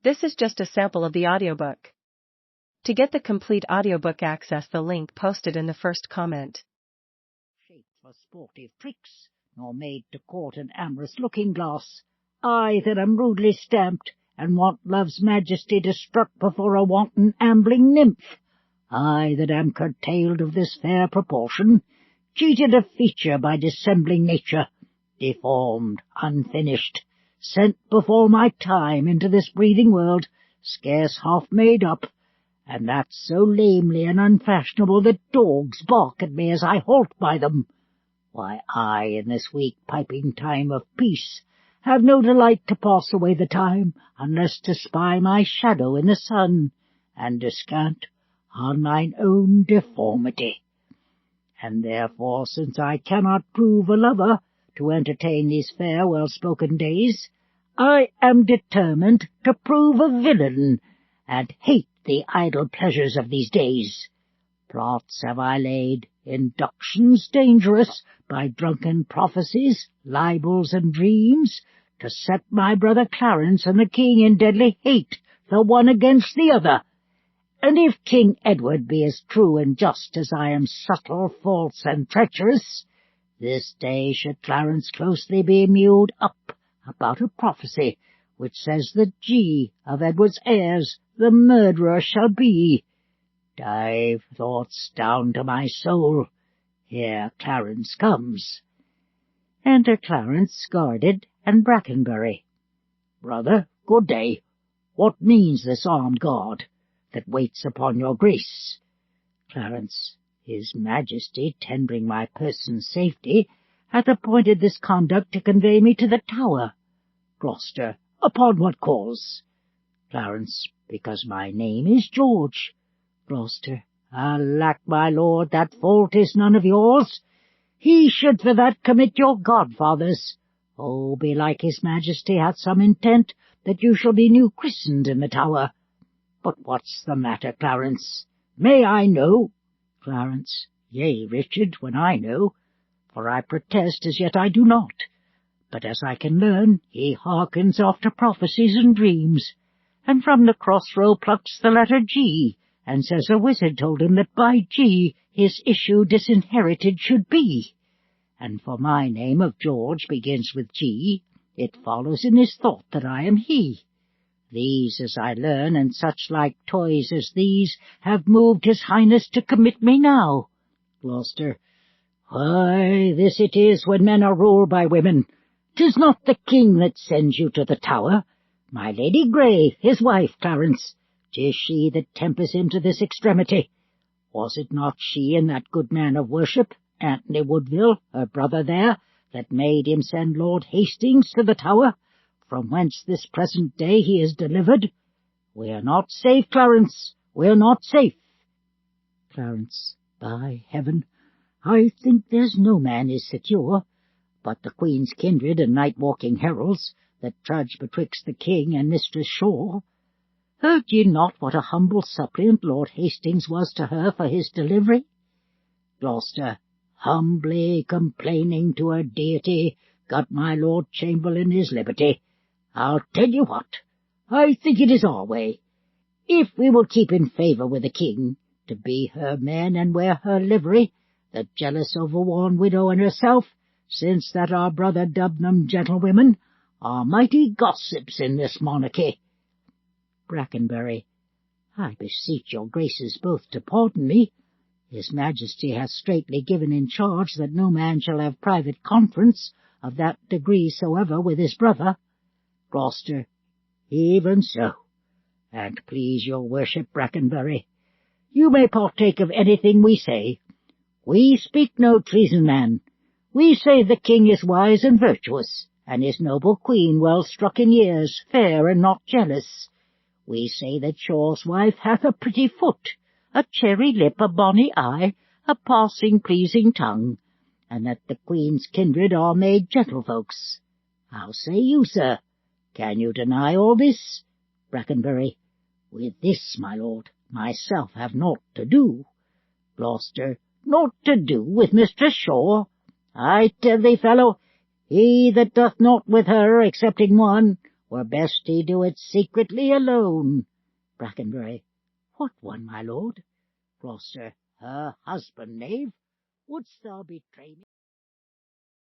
This is just a sample of the audiobook. To get the complete audiobook, access the link posted in the first comment. Shaped for sportive tricks, nor made to court an amorous looking-glass, I that am rudely stamped, and want love's majesty to strut before a wanton ambling nymph, I that am curtailed of this fair proportion, cheated of feature by dissembling nature, deformed, unfinished, sent before my time into this breathing world, scarce half made up, and that so lamely and unfashionable that dogs bark at me as I halt by them. Why, I, in this weak piping time of peace, have no delight to pass away the time, unless to spy my shadow in the sun, and descant on mine own deformity. And therefore, since I cannot prove a lover to entertain these fair well-spoken days, I am determined to prove a villain, and hate the idle pleasures of these days. Plots have I laid, inductions dangerous, by drunken prophecies, libels, and dreams, to set my brother Clarence and the king in deadly hate, the one against the other. And if King Edward be as true and just as I am subtle, false, and treacherous, this day should Clarence closely be mewed up about a prophecy, which says that G of Edward's heirs the murderer shall be. Dive thoughts down to my soul. Here Clarence comes. Enter Clarence, guarded, and Brackenbury. Brother, good day. What means this armed guard that waits upon your grace? Clarence, his majesty, tendering my person's safety, hath appointed this conduct to convey me to the Tower. Gloucester, upon what cause? Clarence, because my name is George. Gloucester, alack, my lord, that fault is none of yours. He should for that commit your godfathers. Oh, belike his majesty hath some intent that you shall be new christened in the Tower. But what's the matter, Clarence? May I know? Clarence, yea, Richard, when I know, for I protest as yet I do not. But as I can learn, he hearkens after prophecies and dreams, and from the cross-row plucks the letter G, and says a wizard told him that by G his issue disinherited should be. And for my name of George begins with G, it follows in his thought that I am he. These, as I learn, and such like toys as these, have moved his highness to commit me now. Gloucester, why, this it is when men are ruled by women. 'Tis not the king that sends you to the Tower. My Lady Grey, his wife, Clarence, 'tis she that tempers him to this extremity. Was it not she and that good man of worship, Anthony Woodville, her brother there, that made him send Lord Hastings to the Tower, from whence this present day he is delivered? We are not safe, Clarence, we are not safe. Clarence, by heaven, I think there's no man is secure, but the Queen's kindred and night-walking heralds, that trudge betwixt the king and Mistress Shaw. Heard ye not what a humble suppliant Lord Hastings was to her for his delivery? Gloucester, humbly complaining to her deity, got my Lord Chamberlain his liberty. I'll tell you what, I think it is our way, if we will keep in favour with the king, to be her men and wear her livery, the jealous overworn widow and herself, since that our brother dubbed them gentlewomen, are mighty gossips in this monarchy. Brackenbury, I beseech your graces both to pardon me. His majesty hath straitly given in charge that no man shall have private conference of that degree soever with his brother. Gloucester, even so. And please your worship, Brackenbury, you may partake of anything we say. We speak no treason, man. We say the king is wise and virtuous, and his noble queen well struck in years, fair and not jealous. We say that Shaw's wife hath a pretty foot, a cherry lip, a bonny eye, a passing pleasing tongue, and that the queen's kindred are made gentlefolks. How say you, sir? Can you deny all this? Brackenbury, with this, my lord, myself have naught to do. Gloucester, naught to do with Mistress Shaw? I tell thee, fellow, he that doth naught with her, excepting one, 'Twere best he do it secretly alone. Brackenbury. What one, my lord? Gloucester. Her husband, knave. Wouldst thou betray me?